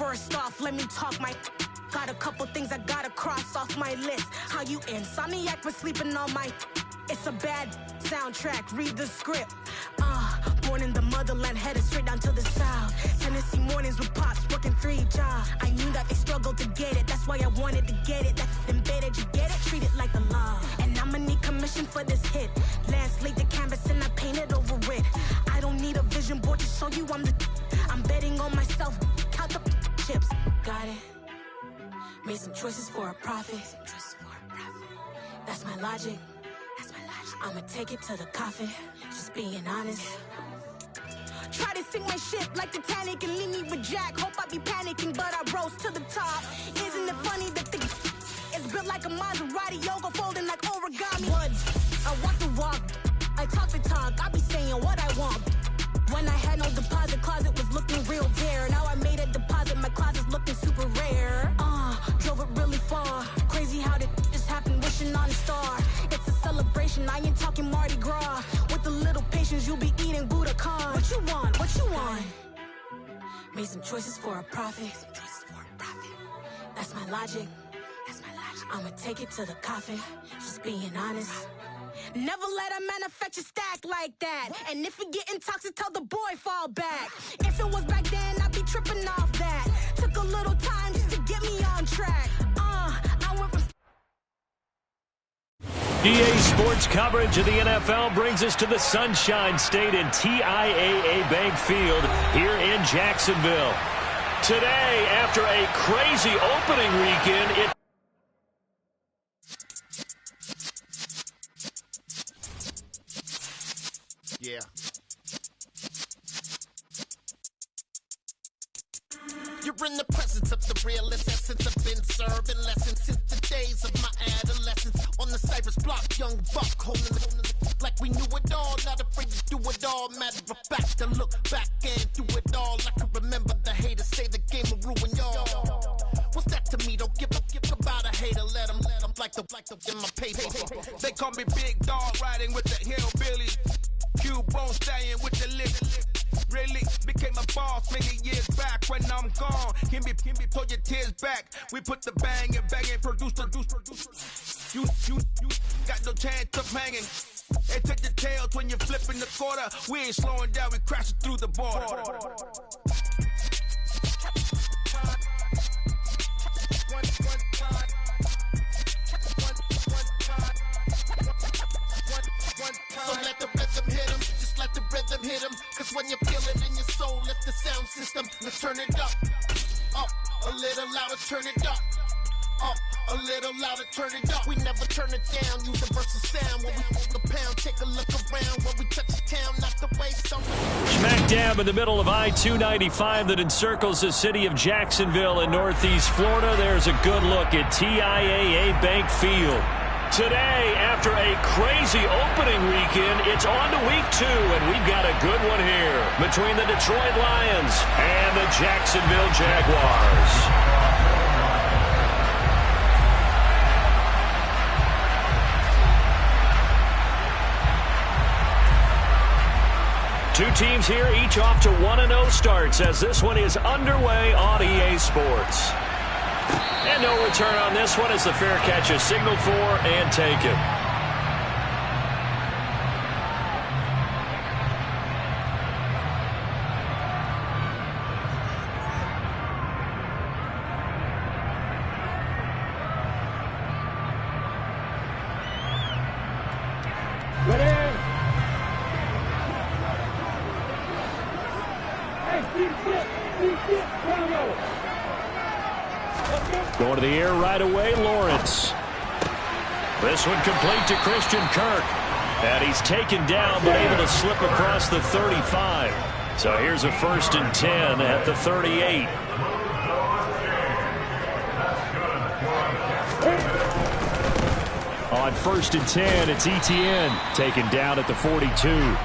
First off, let me talk my... Got a couple things I gotta cross off my list. How you insomniac for sleeping on my... It's a bad soundtrack, read the script. Born in the motherland, headed straight down to the south. Tennessee mornings with pops, working 3 jobs. I knew that they struggled to get it, that's why I wanted to get it. That embedded, you get it, treat it like the law. And I'ma need commission for this hit. Lance laid the canvas and I painted over it. I don't need a vision board to show you I'm betting on myself, count the chips. Got it. Made some choices for a profit. That's my logic. I'ma take it to the coffin, just being honest. Try to sink my ship like Titanic and leave me with Jack. Hope I be panicking, but I rose to the top. Isn't it funny that the is built like a Maserati, yoga folding like origami? Woods, I walk the walk, I talk the talk, I be saying what I want. When I had no deposit, closet was looking real bare. Now I made a deposit, my closet's looking super rare. Drove it really far, crazy how did just happen, wishing on a star. It's a celebration, I ain't talking Mardi Gras. With a little patience, you'll be eating Budokan. What you want, what you want? Made some choices for a profit. That's my logic. I'ma take it to the coffin, just being honest. Never let a manufacture stack like that. And if it getting toxic, tell the boy fall back. If it was back then, I'd be tripping off that. Took a little time just to get me on track. I went from... EA Sports coverage of the NFL brings us to the Sunshine State in TIAA Bank Field here in Jacksonville. Today, after a crazy opening weekend, Yeah. You're in the presence of the realest essence. I've been serving lessons since the days of my adolescence. On the Cypress block, young buck holding the like we knew it all. Not afraid to do it all. Matter of fact, to look back and do it all. I can remember the haters say the game will ruin y'all. What's that to me? Don't give about a hater. Let them like the in my paper. They call me Big Dog, riding with the hillbillies. Q-Bone staying with the list. Really became a boss many years back. When I'm gone, can be pull your tears back. We put the bang and produce. You got no chance of hanging. They take the tails when you're flipping the quarter. We ain't slowing down, we crashing through the border. So let the rhythm hit him, just let the rhythm hit him. Cause when you feel it in your soul, lift the sound system. Now turn it up, a little louder, turn it up. A little louder, turn it up. We never turn it down, universal sound. When we hold the pound, take a look around. When we touch the town, not the way some. smack dab in the middle of I-295 that encircles the city of Jacksonville in northeast Florida. There's a good look at TIAA Bank Field. Today, after a crazy opening weekend, it's on to week 2, and we've got a good one here between the Detroit Lions and the Jacksonville Jaguars. Two teams here, each off to 1-0 starts as this one is underway on EA Sports. And no return on this one as the fair catch is signaled for and taken. Going to the air right away, Lawrence. This one complete to Christian Kirk. And he's taken down, but able to slip across the 35. So here's a 1st and 10 at the 38. On 1st and 10, it's Etienne taken down at the 42.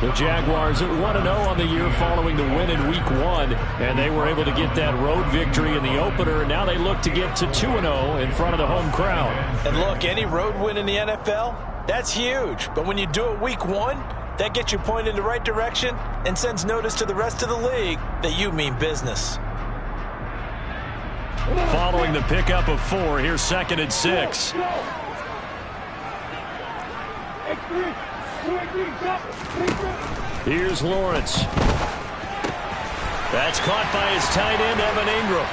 The Jaguars at 1-0 on the year following the win in Week 1, and they were able to get that road victory in the opener, and now they look to get to 2-0 in front of the home crowd. And look, any road win in the NFL, that's huge. But when you do it Week 1, that gets you pointed in the right direction and sends notice to the rest of the league that you mean business. Following the pickup of 4, here's 2nd and 6. Here's Lawrence. That's caught by his tight end, Evan Ingram.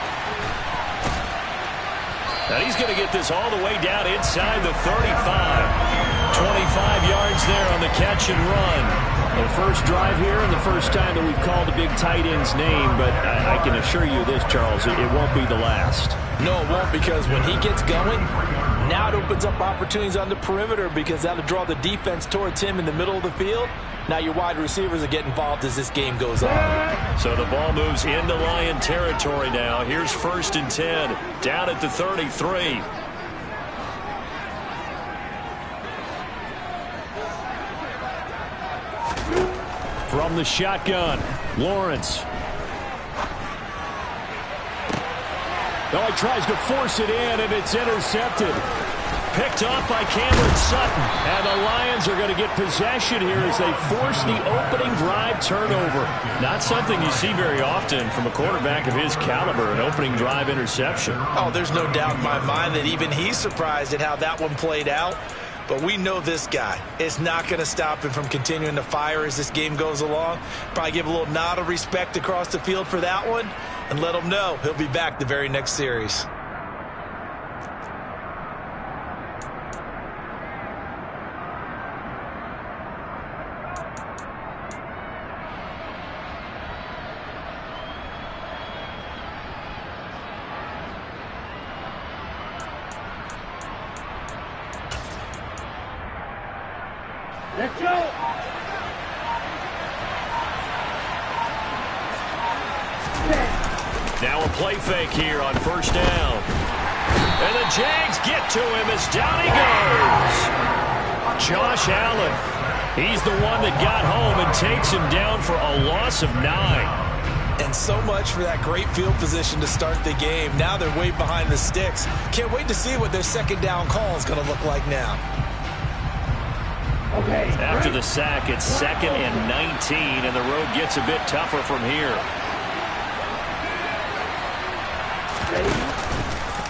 And he's going to get this all the way down inside the 35. 25 yards there on the catch and run. The first drive here and the first time that we've called a big tight end's name, but I can assure you this, Charles, it won't be the last. No, it won't, because when he gets going, now it opens up opportunities on the perimeter, because that'll draw the defense towards him in the middle of the field. Now your wide receivers will get involved as this game goes on. So the ball moves into Lion territory now. Here's 1st and 10, down at the 33. From the shotgun, Lawrence. Oh, he tries to force it in, and it's intercepted. Picked off by Cameron Sutton. And the Lions are going to get possession here as they force the opening drive turnover. Not something you see very often from a quarterback of his caliber, an opening drive interception. Oh, there's no doubt in my mind that even he's surprised at how that one played out. But we know this guy is not going to stop him from continuing to fire as this game goes along. Probably give a little nod of respect across the field for that one and let him know he'll be back the very next series. Let's go! Now a play fake here on 1st down. And the Jags get to him as down he goes. Josh Allen. He's the one that got home and takes him down for a loss of 9. And so much for that great field position to start the game. Now they're way behind the sticks. Can't wait to see what their 2nd down call is going to look like now. Okay. After the sack, it's 2nd and 19, and the road gets a bit tougher from here.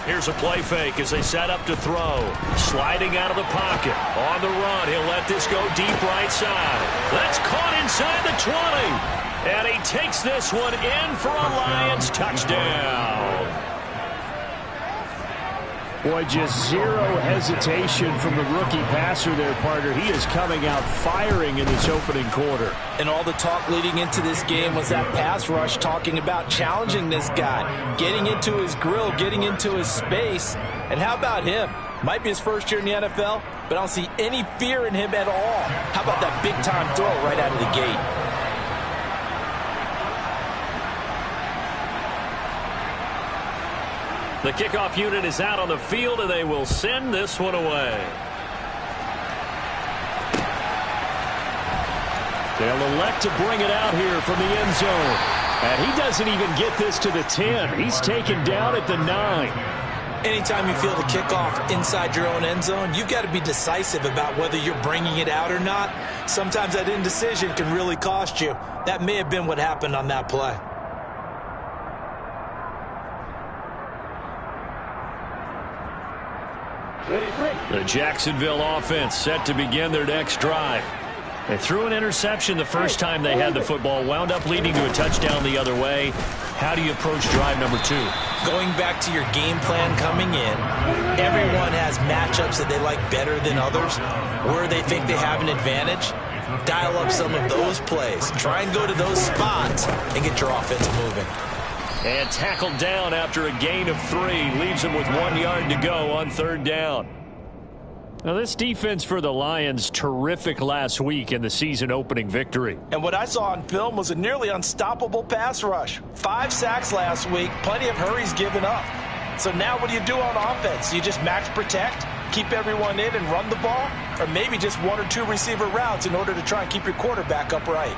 Here's a play fake as they set up to throw. Sliding out of the pocket. On the run, he'll let this go deep right side. That's caught inside the 20. And he takes this one in for a Lions touchdown. Boy, just zero hesitation from the rookie passer there, partner. He is coming out firing in this opening quarter. And all the talk leading into this game was that pass rush, talking about challenging this guy, getting into his grill, getting into his space. And how about him? Might be his first year in the NFL, but I don't see any fear in him at all. How about that big-time throw right out of the gate? The kickoff unit is out on the field, and they will send this one away. They'll elect to bring it out here from the end zone. And he doesn't even get this to the 10. He's taken down at the 9. Anytime you feel the kickoff inside your own end zone, you've got to be decisive about whether you're bringing it out or not. Sometimes that indecision can really cost you. That may have been what happened on that play. The Jacksonville offense set to begin their next drive. They threw an interception the first time they had the football, wound up leading to a touchdown the other way. How do you approach drive number 2? Going back to your game plan coming in, everyone has matchups that they like better than others, where they think they have an advantage. Dial up some of those plays. Try and go to those spots and get your offense moving. And tackled down after a gain of 3. Leaves him with 1 yard to go on 3rd down. Now, this defense for the Lions, terrific last week in the season-opening victory. And what I saw on film was a nearly unstoppable pass rush. 5 sacks last week, plenty of hurries given up. So now what do you do on offense? You just max protect, keep everyone in and run the ball? Or maybe just 1 or 2 receiver routes in order to try and keep your quarterback upright?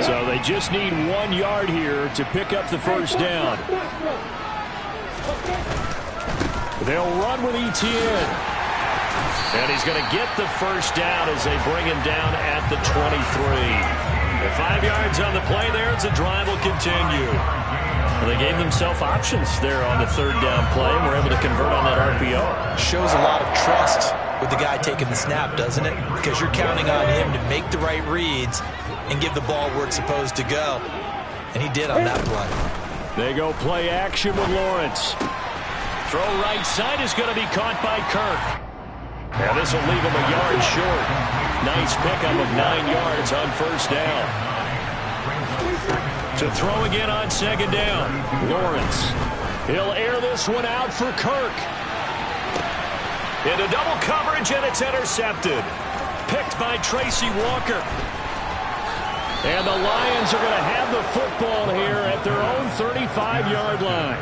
So they just need 1 yard here to pick up the first down. They'll run with Etienne. And he's going to get the first down as they bring him down at the 23. 5 yards on the play there as the drive will continue. Well, they gave themselves options there on the third down play and were able to convert on that RPO. Shows a lot of trust with the guy taking the snap, doesn't it? Because you're counting on him to make the right reads and give the ball where it's supposed to go. And he did on that play. They go play action with Lawrence. Throw right side is going to be caught by Kirk. Now this will leave him a yard short. Nice pickup of 9 yards on first down. To throw again on second down. Lawrence. He'll air this one out for Kirk. Into double coverage, and it's intercepted. Picked by Tracy Walker. And the Lions are going to have the football here at their own 35-yard line.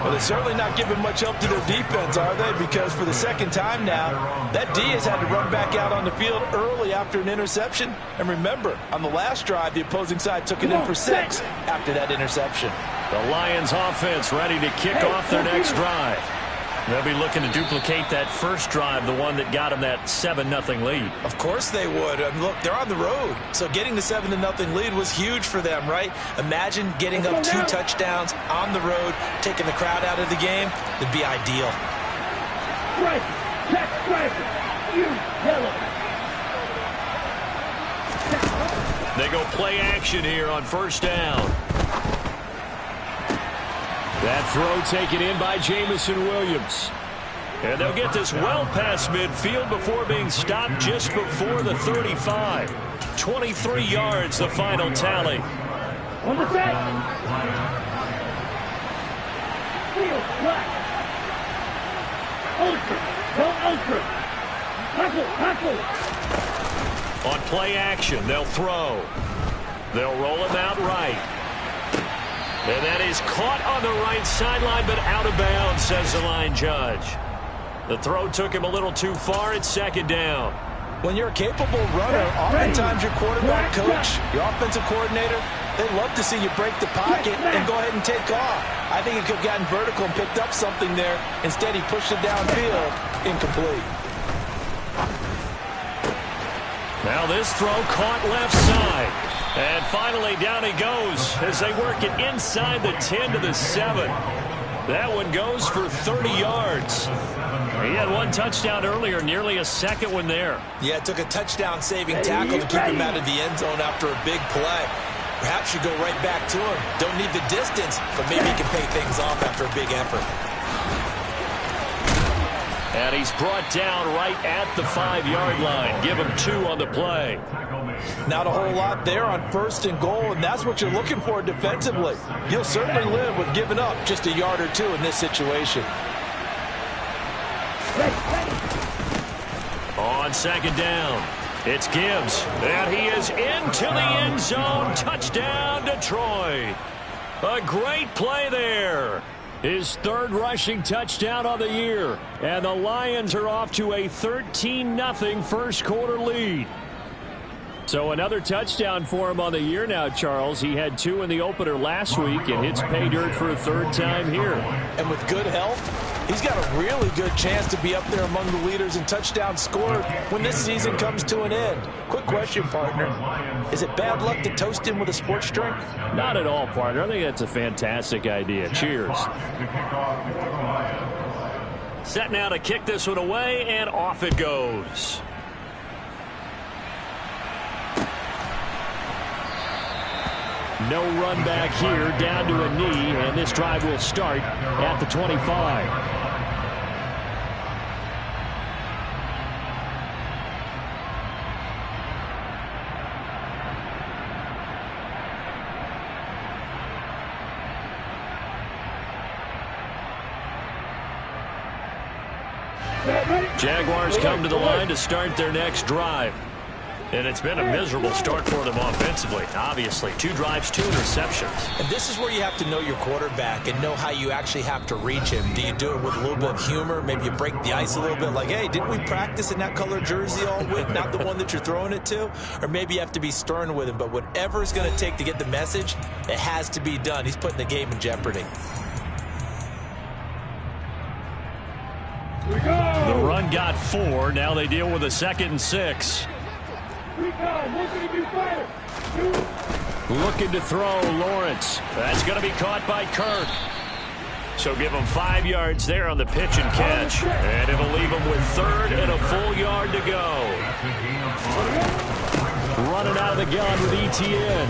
Well, they're certainly not giving much help to their defense, are they? Because for the second time now, that D has had to run back out on the field early after an interception. And remember, on the last drive, the opposing side took it in for 6 after that interception. The Lions offense ready to kick off their next drive. They'll be looking to duplicate that first drive, the one that got them that 7-0 lead. Of course they would. And look, they're on the road. So getting the 7-0 lead was huge for them, right? Imagine getting up 2 touchdowns on the road, taking the crowd out of the game. It'd be ideal. They go play action here on first down. That throw taken in by Jamison Williams. And they'll get this well past midfield before being stopped just before the 35. 23 yards, the final tally. On the set. Field, flat. Ultra. Go ultra. Tackle. On play action, they'll throw. They'll roll him out right. And that is caught on the right sideline, but out of bounds, says the line judge. The throw took him a little too far. It's second down. When you're a capable runner, oftentimes your quarterback coach, your offensive coordinator, they love to see you break the pocket and go ahead and take off. I think he could have gotten vertical and picked up something there. Instead, he pushed it downfield. Incomplete. Now this throw caught left side. And finally down he goes as they work it inside the 10 to the 7. That one goes for 30 yards. He had one touchdown earlier, nearly a second one there. Yeah, it took a touchdown-saving tackle to keep him out of the end zone after a big play. Perhaps you go right back to him. Don't need the distance, but maybe he can pay things off after a big effort. And he's brought down right at the 5-yard line. Give him 2 on the play. Not a whole lot there on first and goal, and that's what you're looking for defensively. You'll certainly live with giving up just a yard or 2 in this situation. On second down, it's Gibbs. And he is into the end zone. Touchdown, Detroit. A great play there. His third rushing touchdown on the year. And the Lions are off to a 13-0 first quarter lead. So another touchdown for him on the year now, Charles. He had 2 in the opener last week and hits pay dirt for a 3rd time here. And with good health, he's got a really good chance to be up there among the leaders in touchdowns scored when this season comes to an end. Quick question, partner. Is it bad luck to toast him with a sports drink? Not at all, partner. I think that's a fantastic idea. Cheers. Set now to kick this one away, and off it goes. No run back here, down to a knee, and this drive will start at the 25. Jaguars come to the line to start their next drive. And it's been a miserable start for them offensively, obviously. 2 drives, 2 interceptions. And this is where you have to know your quarterback and know how you actually have to reach him. Do you do it with a little bit of humor? Maybe you break the ice a little bit like, hey, didn't we practice in that color jersey all week? Not the one that you're throwing it to? Or maybe you have to be stern with him. But whatever it's going to take to get the message, it has to be done. He's putting the game in jeopardy. The run got 4. Now they deal with a 2nd and 6. Looking to throw, Lawrence. That's going to be caught by Kirk. So give him 5 yards there on the pitch and catch. And it'll leave him with 3rd and a full yard to go. Running out of the gun with ETN.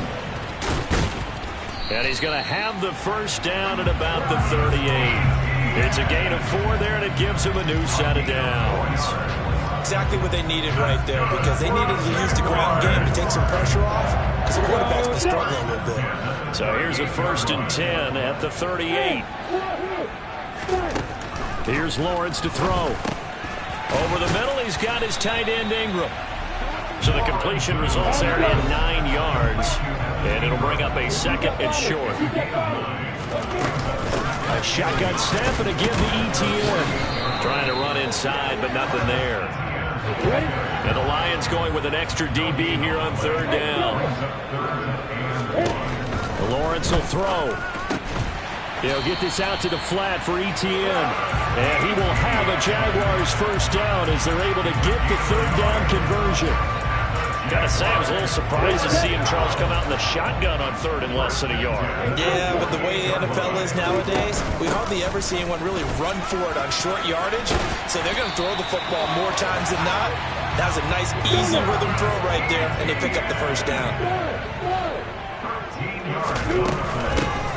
And he's going to have the first down at about the 38. It's a gain of 4 there, and it gives him a new set of downs. Exactly what they needed right there, because they needed to use the ground game to take some pressure off, because the quarterback's been struggling a little bit. So here's a 1st and 10 at the 38. Here's Lawrence to throw. Over the middle, he's got his tight end Ingram. So the completion results there in 9 yards, and it'll bring up a 2nd and short. A shotgun snap and again to ETN. Trying to run inside, but nothing there. And the Lions going with an extra DB here on 3rd down. Lawrence will throw. He'll get this out to the flat for ETN. And he will have a Jaguars first down as they're able to get the 3rd down conversion. Gotta say, I was a little surprised to see him, Charles, come out in the shotgun on 3rd and less than a yard. Yeah, but the way the NFL is nowadays, we hardly ever see anyone really run for it on short yardage. So they're going to throw the football more times than not. That was a nice, easy rhythm throw right there, and they pick up the first down.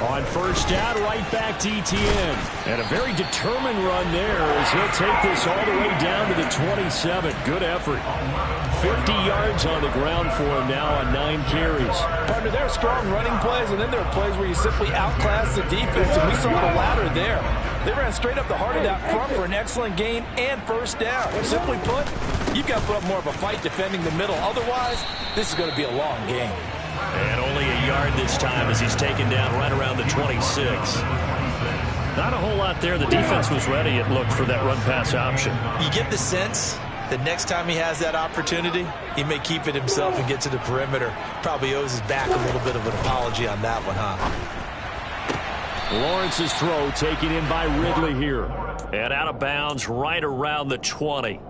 On 1st down, right back to ETN. And a very determined run there as he'll take this all the way down to the 27. Good effort. 50 yards on the ground for him now on 9 carries. Partner, there are strong running plays, and then there are plays where you simply outclass the defense, and we saw the latter there. They ran straight up the heart of that front for an excellent gain and first down. Simply put, you've got to put up more of a fight defending the middle. Otherwise, this is going to be a long game. And only a yard this time as he's taken down right around the 26. Not a whole lot there. The defense was ready, it looked, for that run-pass option. You get the sense that next time he has that opportunity, he may keep it himself and get to the perimeter. Probably owes his back a little bit of an apology on that one, huh? Lawrence's throw taken in by Ridley here. And out of bounds right around the 20.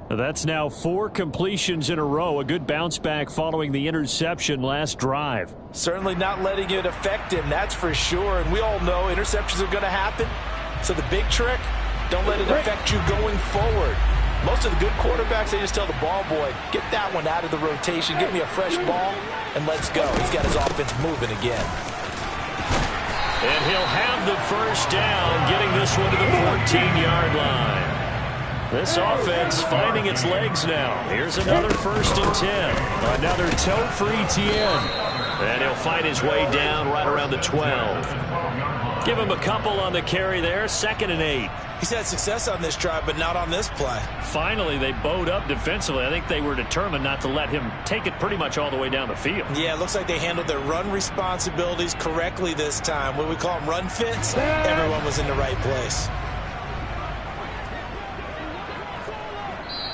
That's now 4 completions in a row. A good bounce back following the interception last drive. Certainly not letting it affect him, that's for sure. And we all know interceptions are going to happen. So the big trick, don't let it affect you going forward. Most of the good quarterbacks, they just tell the ball boy, get that one out of the rotation, give me a fresh ball, and let's go. He's got his offense moving again. And he'll have the first down, getting this one to the 14-yard line. This offense finding its legs now. Here's another 1st and 10. Another tote for ETN. And he'll find his way down right around the 12. Give him a couple on the carry there. 2nd and 8. He's had success on this drive, but not on this play. Finally, they bowed up defensively. I think they were determined not to let him take it pretty much all the way down the field. Yeah, it looks like they handled their run responsibilities correctly this time. What we call them run fits, everyone was in the right place.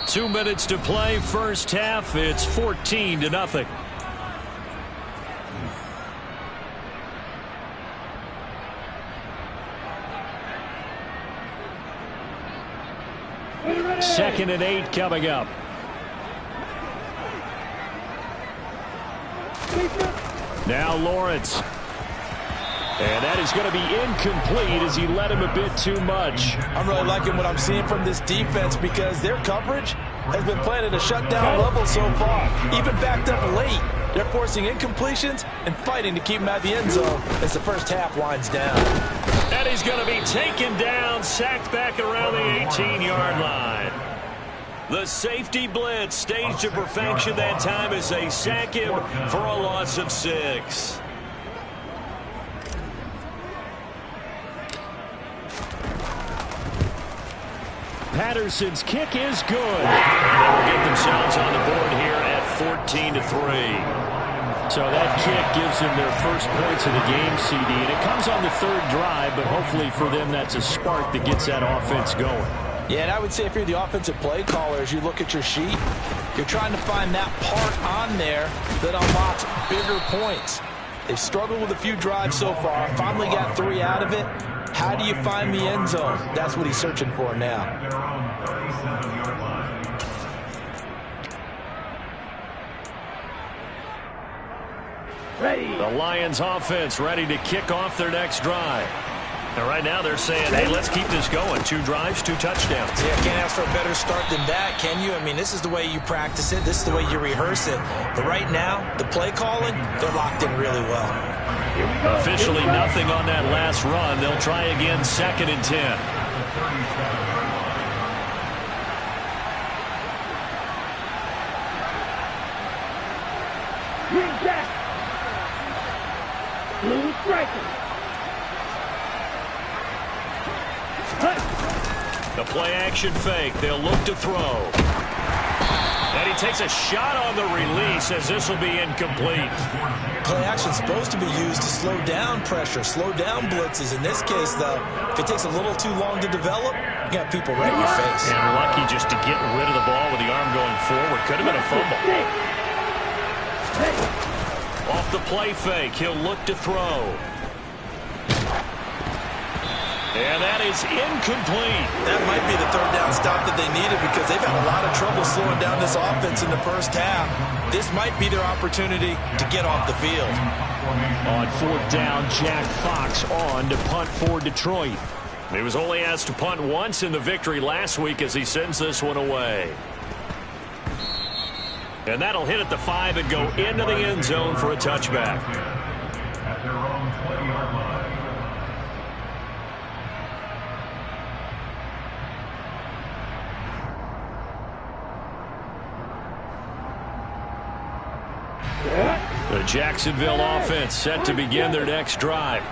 2 minutes to play, first half. It's 14-0. Second and 8 coming up. Now Lawrence. And that is going to be incomplete as he led him a bit too much. I'm really liking what I'm seeing from this defense because their coverage has been playing at a shutdown level so far. Even backed up late, they're forcing incompletions and fighting to keep him out of the end zone as the first half winds down. And he's going to be taken down, sacked back around the 18-yard line. The safety blitz staged to perfection that time as they sack him for a loss of 6. Patterson's kick is good. And they will get themselves on the board here at 14-3. So that kick gives them their first points of the game, CD. And it comes on the 3rd drive, but hopefully for them that's a spark that gets that offense going. Yeah, and I would say if you're the offensive play caller, as you look at your sheet, you're trying to find that part on there that unlocks bigger points. They've struggled with a few drives so far, finally got 3 out of it. How do you find the end zone? That's what he's searching for now. The Lions offense ready to kick off their next drive. And right now they're saying, hey, let's keep this going. 2 drives, 2 touchdowns. Yeah, can't ask for a better start than that, can you? I mean, this is the way you practice it. This is the way you rehearse it. But right now, the play calling, they're locked in really well. Officially nothing on that last run. They'll try again, 2nd and 10. Green jack. Blue striker. The play-action fake. They'll look to throw. And he takes a shot on the release as this will be incomplete. Play-action is supposed to be used to slow down pressure, slow down blitzes. In this case, though, if it takes a little too long to develop, you got people right in your face. And lucky just to get rid of the ball with the arm going forward. Could have been a fumble. Off the play fake, he'll look to throw. And that is incomplete. That might be the 3rd down stop that they needed because they've had a lot of trouble slowing down this offense in the first half. This might be their opportunity to get off the field. On 4th down, Jack Fox on to punt for Detroit. He was only asked to punt once in the victory last week as he sends this one away. And that'll hit at the 5 and go into the end zone for a touchback. The Jacksonville offense set to begin their next drive.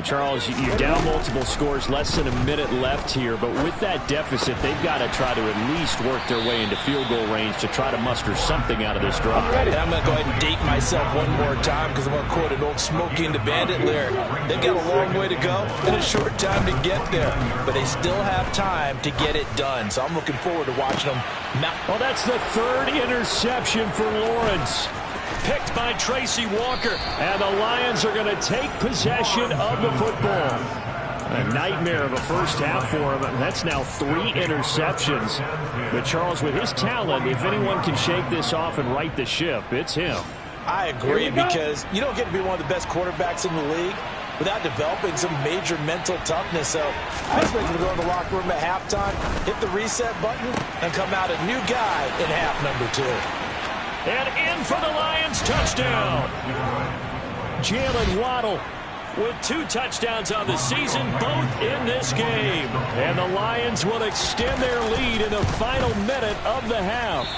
Charles, you're down multiple scores, less than a minute left here, but with that deficit, they've got to try to at least work their way into field goal range to try to muster something out of this drive. And I'm going to go ahead and date myself one more time because I'm going to quote an old Smokey and the Bandit lyric. They've got a long way to go and a short time to get there, but they still have time to get it done. So I'm looking forward to watching them. Well, that's the 3rd interception for Lawrence. Picked by Tracy Walker, and the Lions are going to take possession of the football. A nightmare of a first half for him. That's now 3 interceptions. But Charles, with his talent, if anyone can shake this off and right the ship, it's him. I agree because you don't get to be one of the best quarterbacks in the league without developing some major mental toughness. So I expect him to go in the locker room at halftime, hit the reset button, and come out a new guy in half number 2. And in for the Lions touchdown. Jalen Waddle with 2 touchdowns on the season, both in this game. And the Lions will extend their lead in the final minute of the half.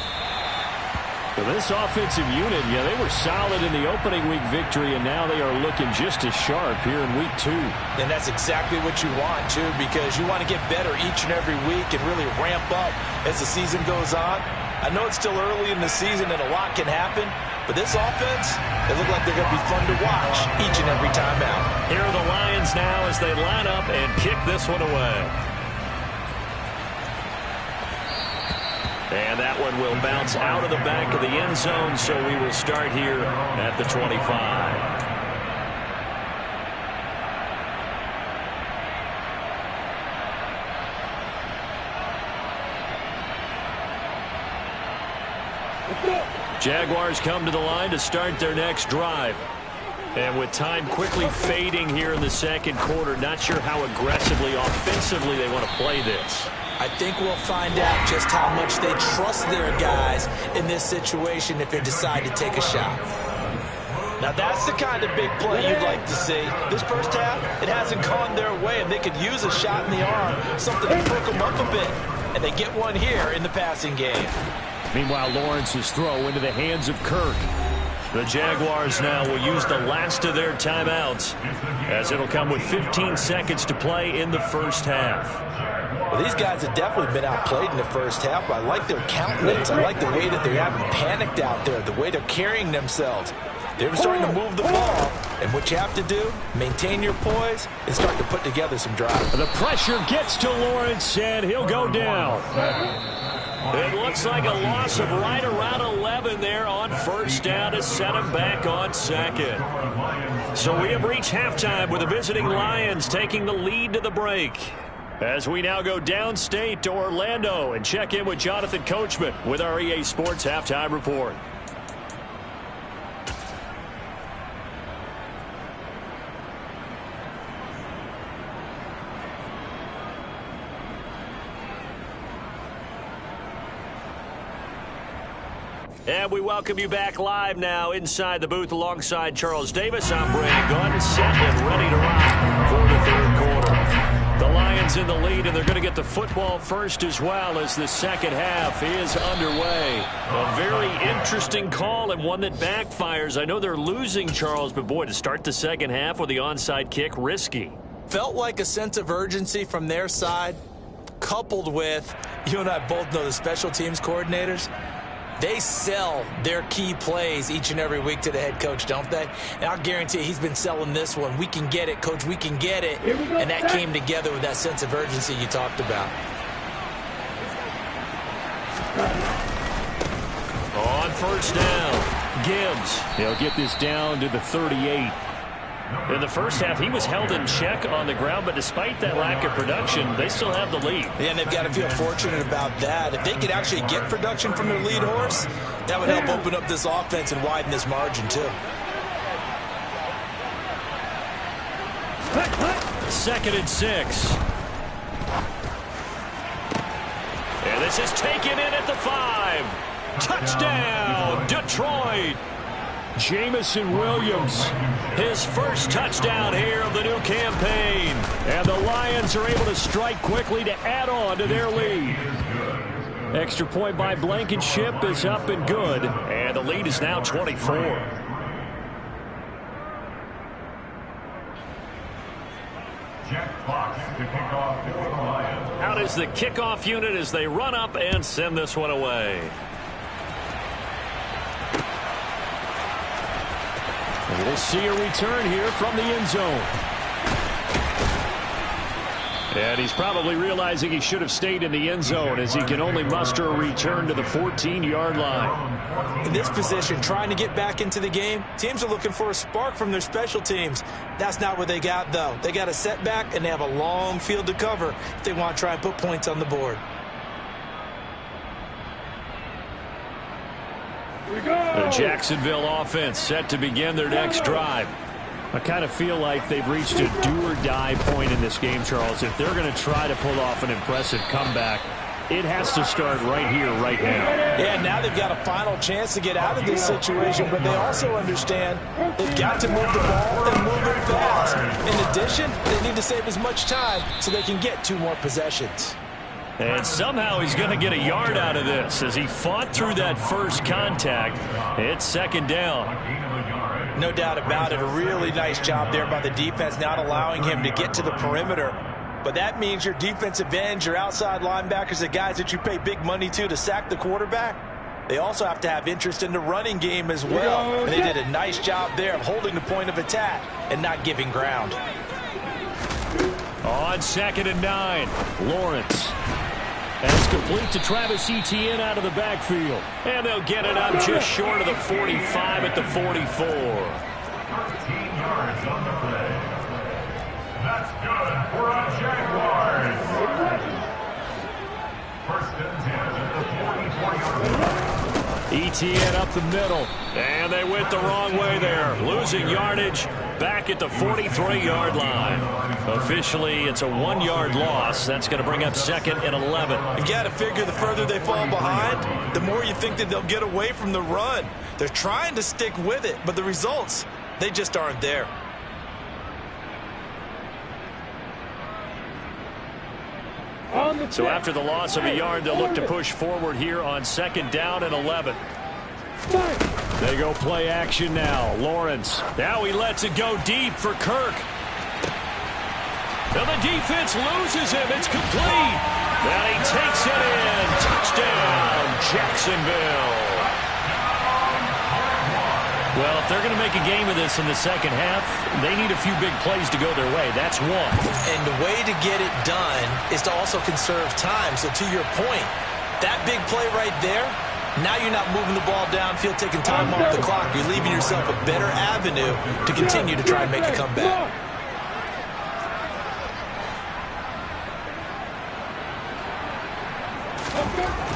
So this offensive unit, yeah, they were solid in the opening week victory, and now they are looking just as sharp here in week 2. And that's exactly what you want, too, because you want to get better each and every week and really ramp up as the season goes on. I know it's still early in the season and a lot can happen, but this offense, they look like they're going to be fun to watch each and every time out. Here are the Lions now as they line up and kick this one away. And that one will bounce out of the back of the end zone, so we will start here at the 25. Jaguars come to the line to start their next drive. And with time quickly fading here in the second quarter, not sure how aggressively, offensively they want to play this. I think we'll find out just how much they trust their guys in this situation if they decide to take a shot. Now that's the kind of big play you'd like to see. This first half, it hasn't gone their way, and they could use a shot in the arm, something to perk them up a bit. And they get one here in the passing game. Meanwhile, Lawrence's throw into the hands of Kirk. The Jaguars now will use the last of their timeouts, as it'll come with 15 seconds to play in the first half. Well, these guys have definitely been outplayed in the first half. I like their countenance. I like the way that they haven't panicked out there, the way they're carrying themselves. They're starting to move the ball, and what you have to do, maintain your poise and start to put together some drives. The pressure gets to Lawrence, and he'll go down. It looks like a loss of right around 11 there on first down to set him back on second. So we have reached halftime with the visiting Lions taking the lead to the break. As we now go downstate to Orlando and check in with Jonathan Coachman with our EA Sports Halftime Report. And we welcome you back live now inside the booth alongside Charles Davis. I'm Brandon Gunn, set and ready to rock for the third quarter. The Lions in the lead, and they're going to get the football first as well as the second half is underway. A very interesting call and one that backfires. I know they're losing, Charles, but boy, to start the second half with the onside kick, risky. Felt like a sense of urgency from their side, coupled with, you and I both know the special teams coordinators, they sell their key plays each and every week to the head coach, don't they? And I'll guarantee you he's been selling this one. We can get it, coach, we can get it. And that came together with that sense of urgency you talked about. On first down, Gibbs. He'll get this down to the 38. In the first half, he was held in check on the ground, but despite that lack of production, they still have the lead. Yeah, and they've got to feel fortunate about that. If they could actually get production from their lead horse, that would help open up this offense and widen this margin, too. Second and 6. And this is taken in at the 5. Touchdown, Detroit. Jamison Williams, his first touchdown here of the new campaign. And the Lions are able to strike quickly to add on to their lead. Extra point by Blankenship is up and good. And the lead is now 24. Out is the kickoff unit as they run up and send this one away. We'll see a return here from the end zone. And he's probably realizing he should have stayed in the end zone as he can only muster a return to the 14-yard line. In this position, trying to get back into the game, teams are looking for a spark from their special teams. That's not what they got, though. They got a setback, and they have a long field to cover if they want to try and put points on the board. The Jacksonville offense set to begin their next drive. I kind of feel like they've reached a do-or-die point in this game, Charles. If they're going to try to pull off an impressive comeback, it has to start right here, right now. Yeah, now they've got a final chance to get out of this situation, but they also understand they've got to move the ball and move it fast. In addition, they need to save as much time so they can get 2 more possessions. And somehow he's going to get a yard out of this as he fought through that first contact. It's second down. No doubt about it. A really nice job there by the defense, not allowing him to get to the perimeter. But that means your defensive ends, your outside linebackers, the guys that you pay big money to sack the quarterback, they also have to have interest in the running game as well. And they did a nice job there of holding the point of attack and not giving ground. On second and 9, Lawrence. And it's complete to Travis Etienne out of the backfield. And they'll get it up just short of the 45 at the 44. 13 yards on the play. That's good for a Jaguars. First and 10 at the 44-yard line. Etienne up the middle. And they went the wrong way there. Losing yardage back at the 43-yard line. Officially, it's a 1-yard loss. That's going to bring up second and 11. You got to figure the further they fall behind, the more you think that they'll get away from the run. They're trying to stick with it, but the results, they just aren't there. So after the loss of a yard, they'll look to push forward here on second down and 11. They go play action now. Lawrence. Now he lets it go deep for Kirk. Now the defense loses him. It's complete. Now he takes it in. Touchdown, Jacksonville. Well, if they're going to make a game of this in the second half, they need a few big plays to go their way. That's one. And the way to get it done is to also conserve time. So to your point, that big play right there, now you're not moving the ball downfield, taking time off the clock. You're leaving yourself a better avenue to continue to try and make a comeback.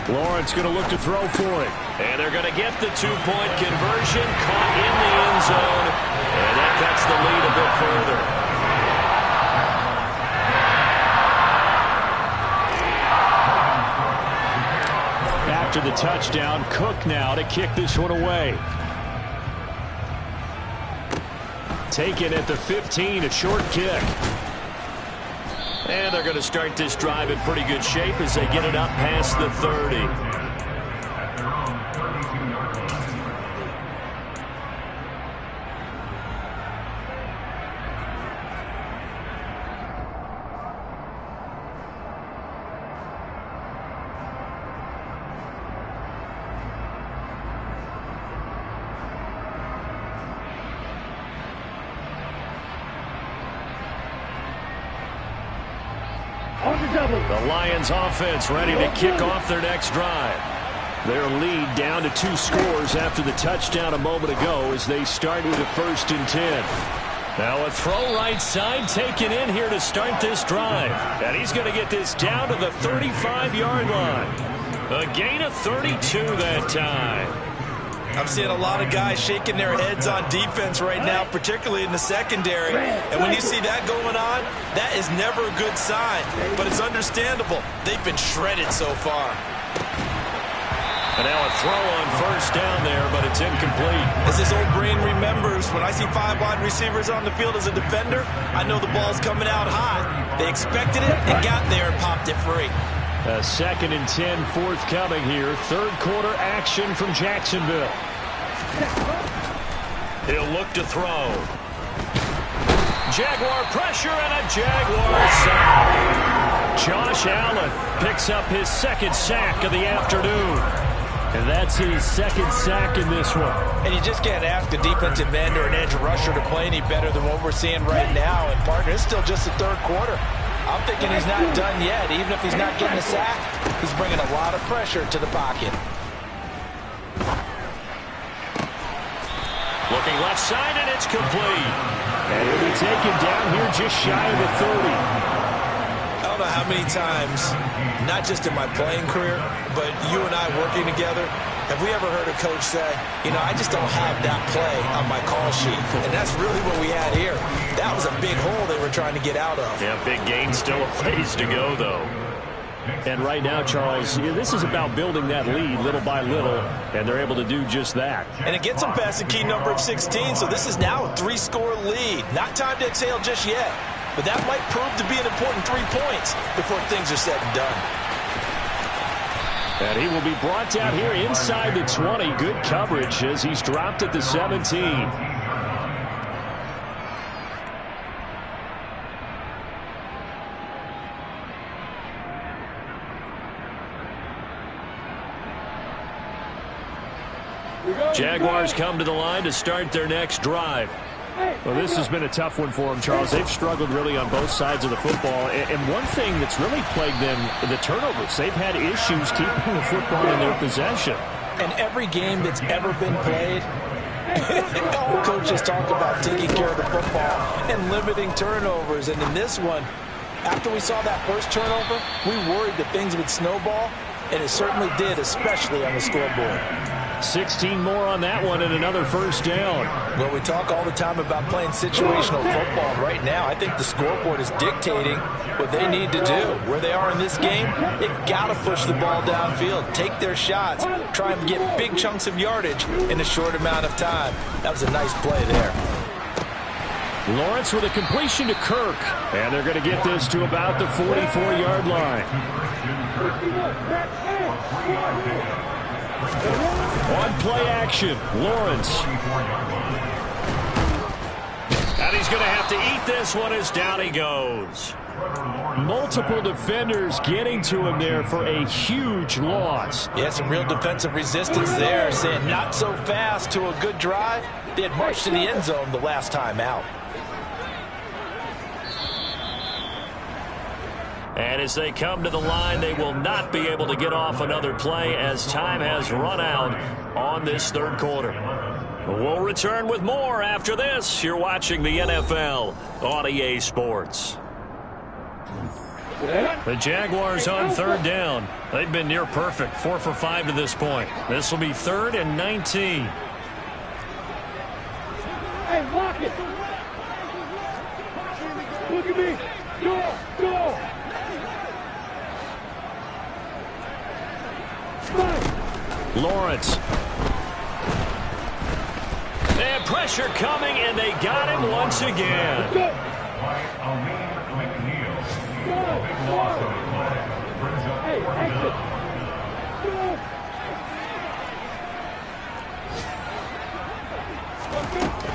Lawrence going to look to throw for it. And they're going to get the 2-point conversion. Caught in the end zone. And that cuts the lead a bit further. after the touchdown. Cook now to kick this one away. Taken at the 15, a short kick. And they're going to start this drive in pretty good shape as they get it up past the 30. The Lions offense ready to kick off their next drive. Their lead down to 2 scores after the touchdown a moment ago as they start with a 1st and 10. Now a throw right side taken in here to start this drive. And he's going to get this down to the 35-yard line. A gain of 32 that time. I'm seeing a lot of guys shaking their heads on defense right now, particularly in the secondary. And when you see that going on, that is never a good sign. But it's understandable. They've been shredded so far. And now a throw on 1st down there, but it's incomplete. As his old brain remembers, when I see 5 wide receivers on the field as a defender, I know the ball's coming out hot. They expected it and got there and popped it free. A 2nd and 10 forthcoming here. 3rd quarter action from Jacksonville. He'll look to throw. Jaguar pressure and a Jaguar sack. Josh Allen picks up his 2nd sack of the afternoon. And that's his 2nd sack in this one. And you just can't ask a defensive end or an edge rusher to play any better than what we're seeing right now. And partner, it's still just the 3rd quarter. I'm thinking he's not done yet. Even if he's not getting a sack, he's bringing a lot of pressure to the pocket. Looking left side, and it's complete. And he'll be taken down here just shy of the 30. I don't know how many times, not just in my playing career, but you and I working together, have we ever heard a coach say, you know, I just don't have that play on my call sheet. And that's really what we had here. That was a big hole they were trying to get out of. Yeah, big gain, still a ways to go, though. And right now, Charles, this is about building that lead little by little, and they're able to do just that. And it gets them past the key number of 16, so this is now a 3-score lead. Not time to exhale just yet, but that might prove to be an important 3 points before things are said and done. And he will be brought down here inside the 20. Good coverage as he's dropped at the 17. Jaguars come to the line to start their next drive. Well, this has been a tough one for them, Charles. They've struggled really on both sides of the football. And one thing that's really plagued them, the turnovers. They've had issues keeping the football in their possession. And every game that's ever been played, all coaches talk about taking care of the football and limiting turnovers. And in this one, after we saw that first turnover, we worried that things would snowball, and it certainly did, especially on the scoreboard. 16 more on that one and another 1st down. Well, we talk all the time about playing situational football. Right now, I think the scoreboard is dictating what they need to do. Where they are in this game, they've got to push the ball downfield, take their shots, try and get big chunks of yardage in a short amount of time. That was a nice play there. Lawrence with a completion to Kirk. And they're going to get this to about the 44-yard line. On play action, Lawrence. And he's going to have to eat this one as down he goes. Multiple defenders getting to him there for a huge loss. Yeah, some real defensive resistance there, saying not so fast to a good drive. They had marched to the end zone the last time out. And as they come to the line, they will not be able to get off another play as time has run out on this 3rd quarter. We'll return with more after this. You're watching the NFL on EA Sports. The Jaguars on 3rd down. They've been near perfect, 4 for 5 to this point. This will be 3rd and 19. Hey, lock it! Look at me! Go! Go! Lawrence. And pressure coming, and they got him once again.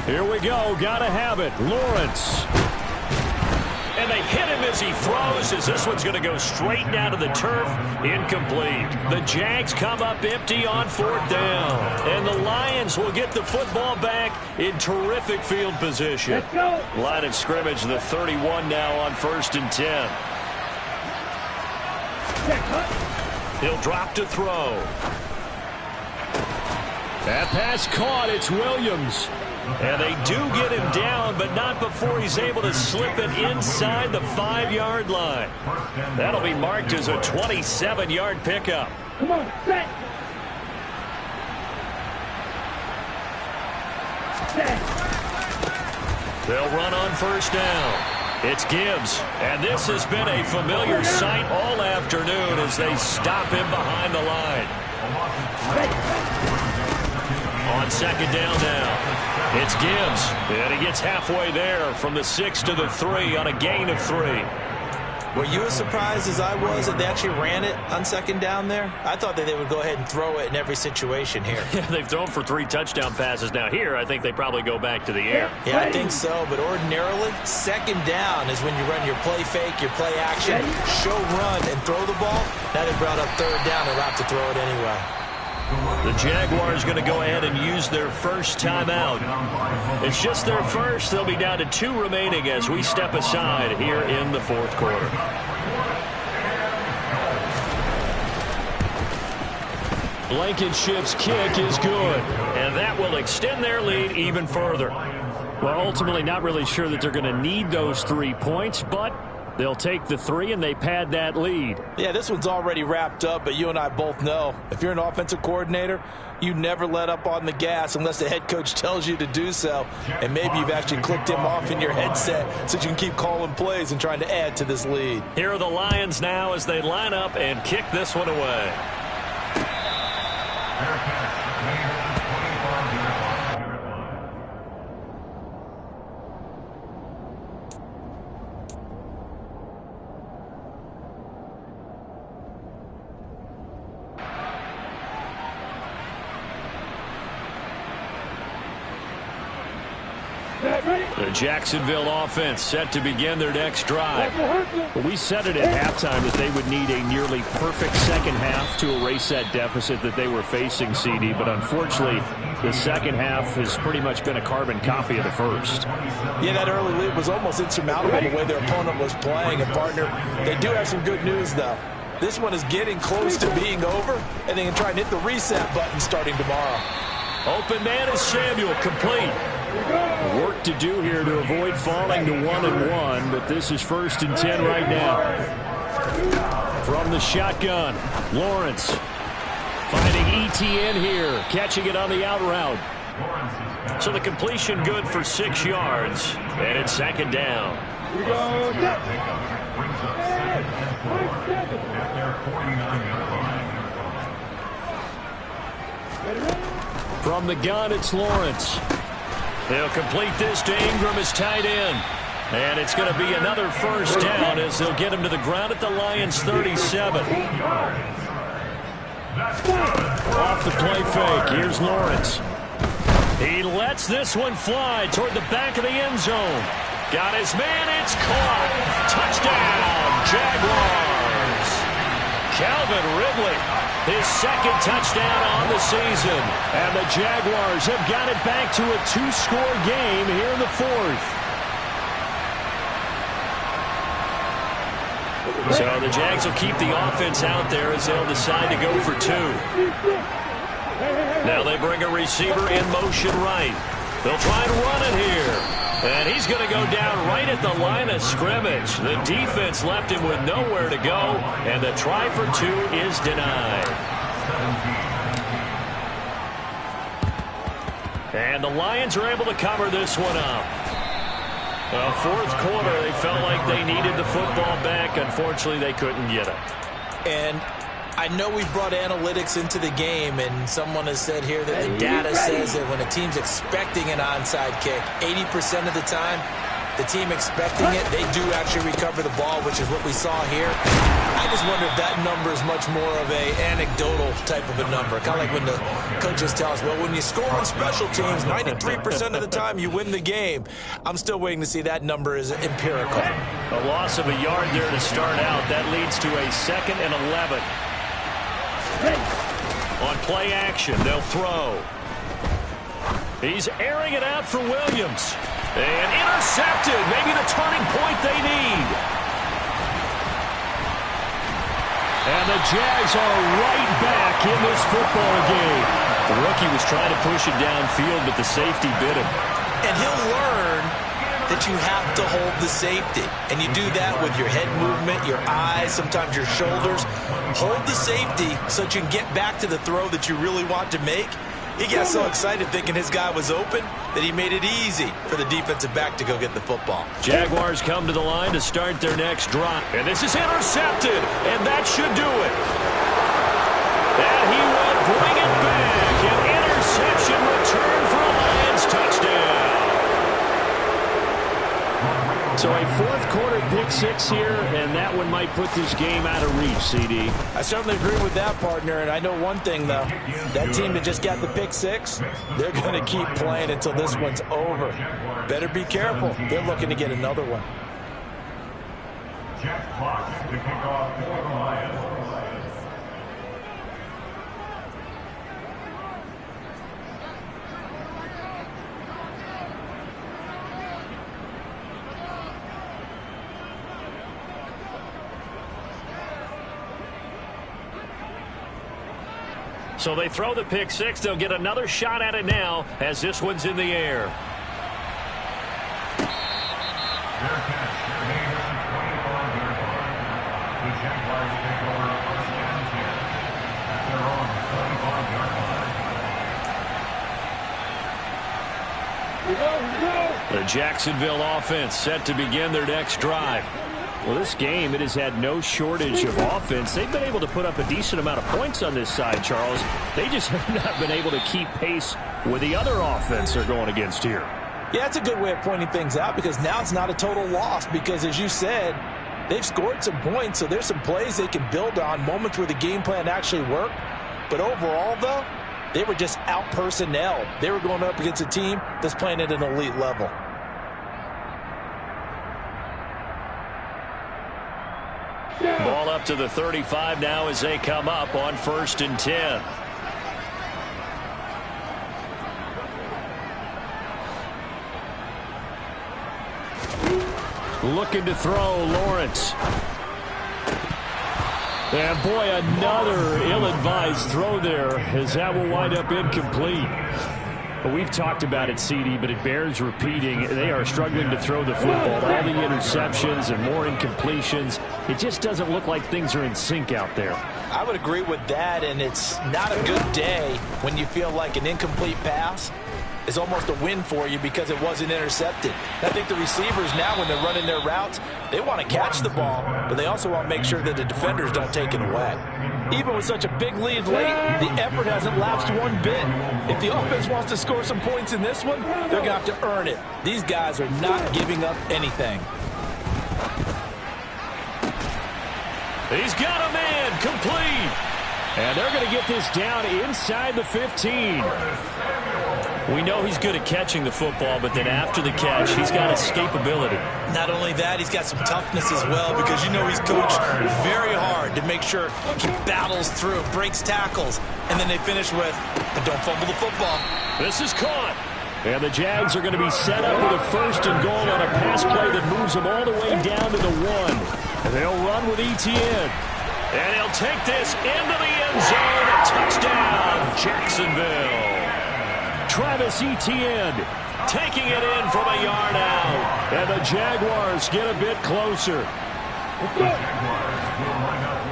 Here we go. Gotta have it. Lawrence. And they hit him as he throws, as this one's going to go straight down to the turf. Incomplete. The Jags come up empty on 4th down. And the Lions will get the football back in terrific field position. Line of scrimmage, the 31 now on 1st and 10. He'll drop to throw. That pass caught. It's Williams. And they do get him down, but not before he's able to slip it inside the 5-yard line. That'll be marked as a 27-yard pickup. Come on, set. They'll run on 1st down. It's Gibbs, and this has been a familiar sight all afternoon as they stop him behind the line. On 2nd down now. It's Gibbs, and he gets halfway there from the 6 to the 3 on a gain of 3. Were you as surprised as I was that they actually ran it on 2nd down there? I thought that they would go ahead and throw it in every situation here. Yeah, they've thrown for 3 touchdown passes. Now here, I think they probably go back to the air. Yeah, I think so, but ordinarily, 2nd down is when you run your play fake, your play action, show run, and throw the ball. Now they brought up 3rd down, they'll have to throw it anyway. The Jaguars going to go ahead and use their first timeout. It's just their first. They'll be down to 2 remaining as we step aside here in the 4th quarter. Blankenship's kick is good, and that will extend their lead even further. Well, ultimately not really sure that they're going to need those 3 points, but they'll take the 3 and they pad that lead. Yeah, this one's already wrapped up, but you and I both know if you're an offensive coordinator, you never let up on the gas unless the head coach tells you to do so. And maybe you've actually clicked him off in your headset so you can keep calling plays and trying to add to this lead. Here are the Lions now as they line up and kick this one away. The Jacksonville offense set to begin their next drive. We said it at halftime that they would need a nearly perfect second half to erase that deficit that they were facing, CD, but unfortunately the second half has pretty much been a carbon copy of the first. Yeah, that early lead was almost insurmountable the way their opponent was playing. And, partner, they do have some good news, though. This one is getting close to being over, and they can try and hit the reset button starting tomorrow. Open man is Samuel, complete. Work to do here to avoid falling to 1-1, but this is 1st and 10 right now. From the shotgun, Lawrence finding ETN here, catching it on the out route. So the completion good for 6 yards, and it's 2nd down. From the gun, it's Lawrence. They'll complete this to Ingram as tight end. And it's going to be another 1st down as they'll get him to the ground at the Lions' 37. Off the play fake, here's Lawrence. He lets this one fly toward the back of the end zone. Got his man, it's caught. Touchdown, Jaguars. Calvin Ridley, his 2nd touchdown on the season. And the Jaguars have got it back to a 2-score game here in the 4th. So the Jags will keep the offense out there as they'll decide to go for 2. Now they bring a receiver in motion right. They'll try and run it here. And he's going to go down right at the line of scrimmage. The defense left him with nowhere to go, and the try for 2 is denied. And the Lions are able to cover this one up. Well, 4th quarter, they felt like they needed the football back. Unfortunately, they couldn't get it. And I know we brought analytics into the game, and someone has said here that the data says that when a team's expecting an onside kick, 80% of the time, the team expecting it, they do actually recover the ball, which is what we saw here. I just wonder if that number is much more of a anecdotal type of a number. Kind of like when the coaches tell us, well, when you score on special teams, 93% of the time you win the game. I'm still waiting to see that number is empirical. A loss of a yard there to start out. That leads to a 2nd and 11. On play action, they'll throw. He's airing it out for Williams. And intercepted. Maybe the turning point they need. And the Jags are right back in this football game. The rookie was trying to push it downfield, but the safety bit him. And he'll learn that you have to hold the safety. And you do that with your head movement, your eyes, sometimes your shoulders. Hold the safety so that you can get back to the throw that you really want to make. He got so excited thinking his guy was open that he made it easy for the defensive back to go get the football. Jaguars come to the line to start their next drive. And this is intercepted, and that should do it. And he will bring it back. An interception return for a Lions touchdown. So a 4th quarter pick-6 here, and that one might put this game out of reach, CD. I certainly agree with that, partner, and I know one thing, though. That team that just got the pick-6, they're going to keep playing until this one's over. Better be careful. They're looking to get another one. Jeff Fox to kick off for the Lions. So they throw the pick-6. They'll get another shot at it now as this one's in the air. Their catch, their gain is 25-yard line. The Jaguars take over 1st and 10 at their own 35-yard line. The Jacksonville offense set to begin their next drive. Well, this game, it has had no shortage of offense. They've been able to put up a decent amount of points on this side, Charles. They just have not been able to keep pace with the other offense they're going against here. Yeah, it's a good way of pointing things out because now it's not a total loss because, as you said, they've scored some points, so there's some plays they can build on, moments where the game plan actually worked. But overall, though, they were just out-personnel. They were going up against a team that's playing at an elite level. Ball up to the 35 now as they come up on 1st and 10. Looking to throw, Lawrence. And boy, another ill-advised throw there as that will wind up incomplete. But we've talked about it, CD, but it bears repeating. They are struggling to throw the football. All the interceptions and more incompletions. It just doesn't look like things are in sync out there. I would agree with that, and it's not a good day when you feel like an incomplete pass is almost a win for you because it wasn't intercepted. And I think the receivers now, when they're running their routes, they want to catch the ball, but they also want to make sure that the defenders don't take it away. Even with such a big lead late, the effort hasn't lapsed one bit. If the offense wants to score some points in this one, they're going to have to earn it. These guys are not giving up anything. He's got a man, complete. And they're going to get this down inside the 15. We know he's good at catching the football, but then after the catch, he's got escapability. Not only that, he's got some toughness as well because you know he's coached very hard to make sure he battles through, breaks tackles, and then they finish with, but don't fumble the football. This is caught. And the Jags are going to be set up with a 1st and goal on a pass play that moves them all the way down to the 1. And they'll run with Etienne. And he'll take this into the end zone. Touchdown, Jacksonville. Travis Etienne taking it in from a yard out. And the Jaguars get a bit closer.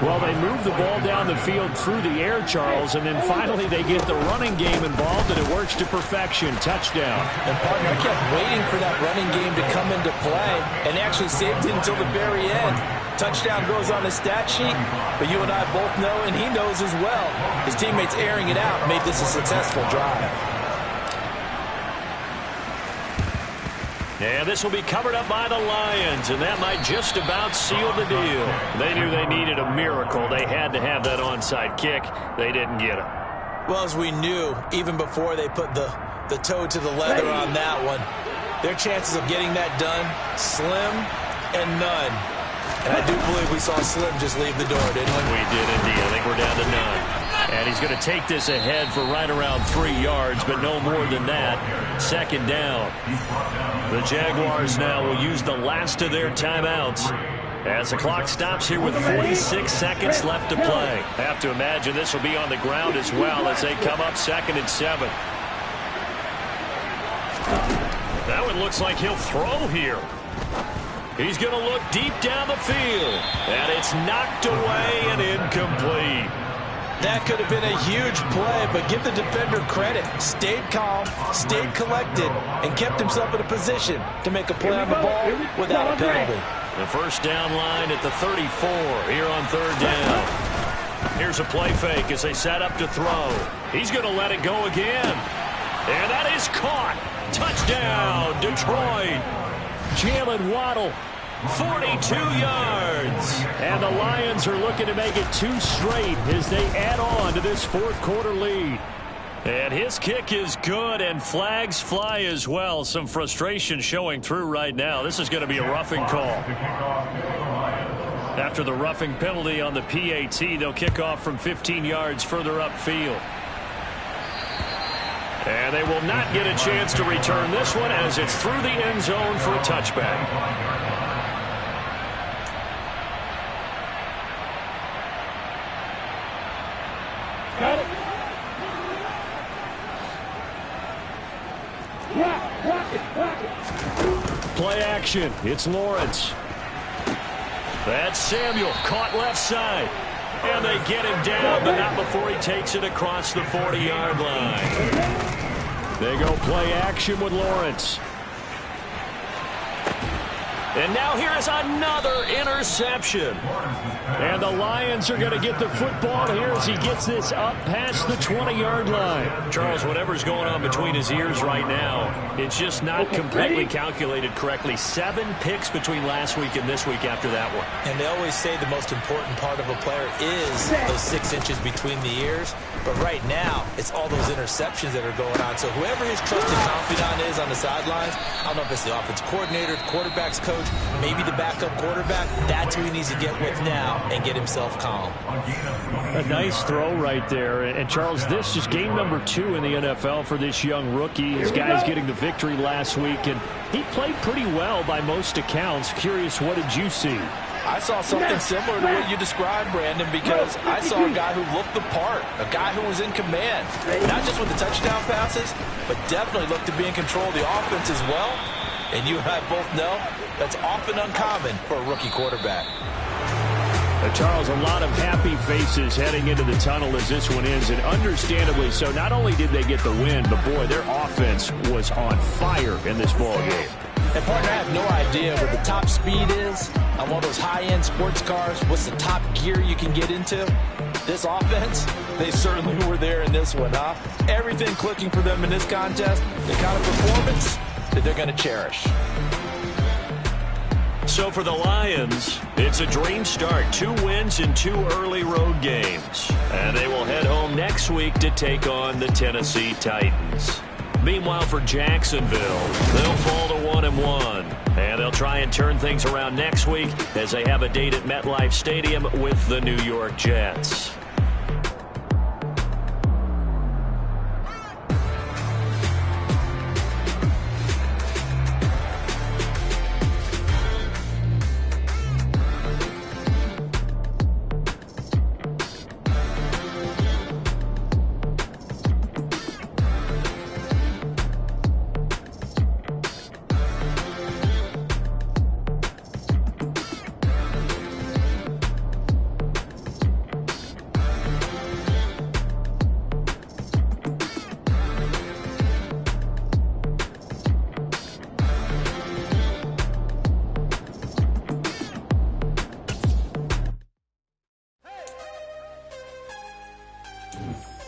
Well, they move the ball down the field through the air, Charles, and then finally they get the running game involved, and it works to perfection. Touchdown. And, partner, I kept waiting for that running game to come into play, and actually saved it until the very end. touchdown goes on his stat sheet, but you and I both know, and he knows as well, his teammates airing it out made this a successful drive. And this will be covered up by the Lions, and that might just about seal the deal. They knew they needed a miracle. They had to have that onside kick. They didn't get it. Well, as we knew, even before they put the toe to the leather on that one, their chances of getting that done, slim and none. And I do believe we saw Slim just leave the door, didn't we? We did indeed. I think we're down to none. And he's going to take this ahead for right around 3 yards, but no more than that. Second down. The Jaguars now will use the last of their timeouts as the clock stops here with 46 seconds left to play. I have to imagine this will be on the ground as well as they come up 2nd and 7. That one looks like he'll throw here. He's going to look deep down the field, and it's knocked away and incomplete. That could have been a huge play, but give the defender credit. Stayed calm, stayed collected, and kept himself in a position to make a play on the ball without a penalty. The first down line at the 34 here on 3rd down. Here's a play fake as they set up to throw. He's going to let it go again. And that is caught. Touchdown, Detroit. Jalen Waddle, 42 yards. And the Lions are looking to make it 2 straight as they add on to this 4th quarter lead. And his kick is good, and flags fly as well. Some frustration showing through right now. This is going to be a roughing call. After the roughing penalty on the PAT, they'll kick off from 15 yards further upfield. And they will not get a chance to return this one as it's through the end zone for a touchback. Got it. Block it. Play action. It's Lawrence. That's Samuel. Caught left side. And they get him down, but not before he takes it across the 40-yard line. They go play action with Lawrence. And now here is another interception. And the Lions are going to get the football here as he gets this up past the 20-yard line. Charles, whatever's going on between his ears right now, it's just not completely calculated correctly. 7 picks between last week and this week after that one. And they always say the most important part of a player is those 6 inches between the ears. But right now, it's all those interceptions that are going on. So whoever his trusted confidant is on the sidelines, I don't know if it's the offense coordinator, the quarterback's coach, maybe the backup quarterback, that's who he needs to get with now and get himself calm. A nice throw right there. And Charles, this is game number 2 in the NFL for this young rookie. His guy's getting the victory last week, and he played pretty well by most accounts. Curious, what did you see? I saw something similar to what you described, Brandon, because I saw a guy who looked the part, a guy who was in command, not just with the touchdown passes, but definitely looked to be in control of the offense as well. And you and I both know that's often uncommon for a rookie quarterback. Charles, a lot of happy faces heading into the tunnel as this one ends, and understandably so. Not only did they get the win, but boy, their offense was on fire in this ball game. And partner, I have no idea what the top speed is on one of those high-end sports cars. What's the top gear you can get into? This offense, they certainly were there in this one, huh? Everything clicking for them in this contest, the kind of performance that they're going to cherish. So for the Lions, it's a dream start. 2 wins in 2 early road games. And they will head home next week to take on the Tennessee Titans. Meanwhile, for Jacksonville, they'll fall to 1-1. And they'll try and turn things around next week as they have a date at MetLife Stadium with the New York Jets. Jackson.